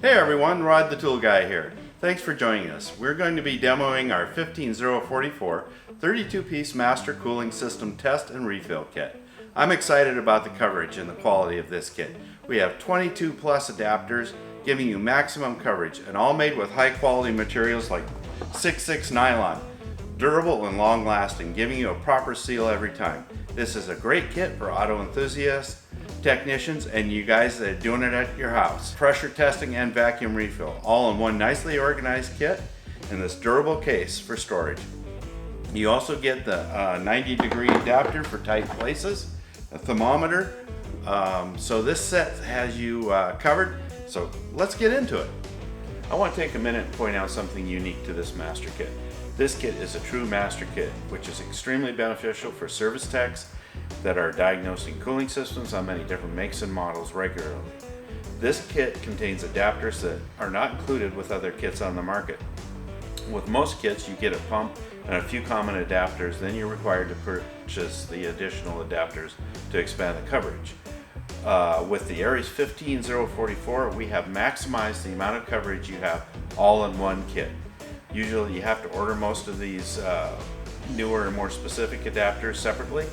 Hey everyone, Rod the Tool Guy here. Thanks for joining us. We're going to be demoing our 15044 32-piece master cooling system test and refill kit. I'm excited about the coverage and the quality of this kit. We have 22 plus adapters giving you maximum coverage and all made with high quality materials like 6/6 nylon, durable and long lasting, giving you a proper seal every time. This is a great kit for auto enthusiasts, technicians, and you guys that are doing it at your house. Pressure testing and vacuum refill, all in one nicely organized kit in this durable case for storage. You also get the 90-degree adapter for tight places, a thermometer. So this set has you covered. So let's get into it. I want to take a minute and point out something unique to this master kit. This kit is a true master kit, which is extremely beneficial for service techs that are diagnosing cooling systems on many different makes and models regularly. This kit contains adapters that are not included with other kits on the market. With most kits, you get a pump and a few common adapters, then you're required to purchase the additional adapters to expand the coverage. With the ARES 15044, we have maximized the amount of coverage you have all in one kit. Usually you have to order most of these newer and more specific adapters separately,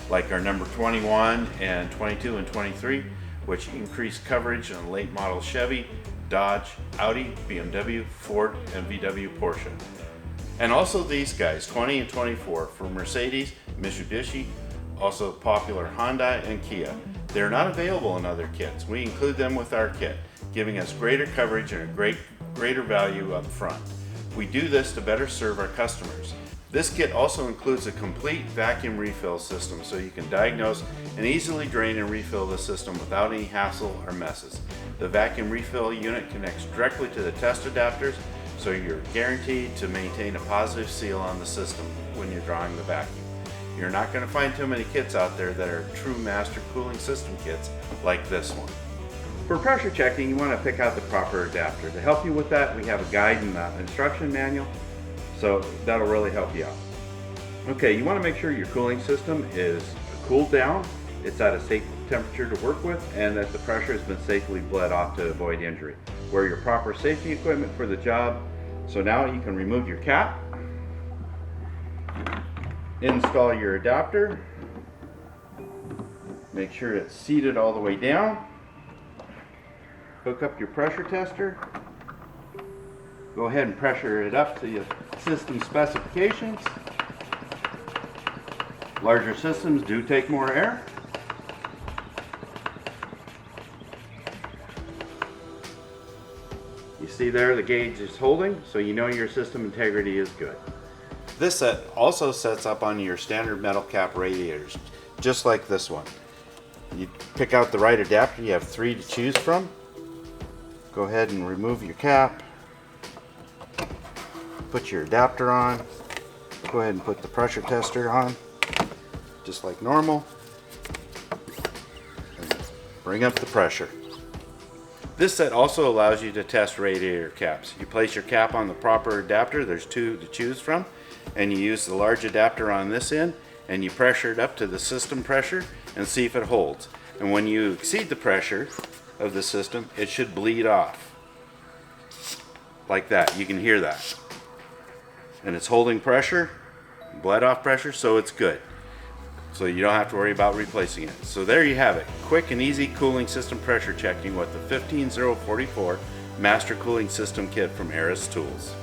like our number 21 and 22 and 23, which increase coverage on late model Chevy, Dodge, Audi, BMW, Ford, and VW Porsche. And also these guys, 20 and 24, for Mercedes, Mitsubishi, also popular Honda and Kia. They're not available in other kits. We include them with our kit, giving us greater coverage and a greater value up front. We do this to better serve our customers. This kit also includes a complete vacuum refill system so you can diagnose and easily drain and refill the system without any hassle or messes. The vacuum refill unit connects directly to the test adapters, so you're guaranteed to maintain a positive seal on the system when you're drawing the vacuum. You're not going to find too many kits out there that are true master cooling system kits like this one. For pressure checking, you want to pick out the proper adapter. To help you with that, we have a guide and instruction manual, so that'll really help you out. Okay, you want to make sure your cooling system is cooled down, it's at a safe temperature to work with, and that the pressure has been safely bled off to avoid injury. Wear your proper safety equipment for the job. So now you can remove your cap, install your adapter, make sure it's seated all the way down, hook up your pressure tester, go ahead and pressure it up to your system specifications. Larger systems do take more air. You see there the gauge is holding, so you know your system integrity is good. This set also sets up on your standard metal cap radiators, just like this one. You pick out the right adapter, you have 3 to choose from. Go ahead and remove your cap, put your adapter on, go ahead and put the pressure tester on, just like normal, and bring up the pressure. This set also allows you to test radiator caps. You place your cap on the proper adapter, there's 2 to choose from, and you use the large adapter on this end, and you pressure it up to the system pressure and see if it holds. And when you exceed the pressure of the system, it should bleed off. Like that, you can hear that. And it's holding pressure, bled off pressure, so it's good. So you don't have to worry about replacing it. So there you have it, quick and easy cooling system pressure checking with the 15044 Master Cooling System Kit from ARES Tools.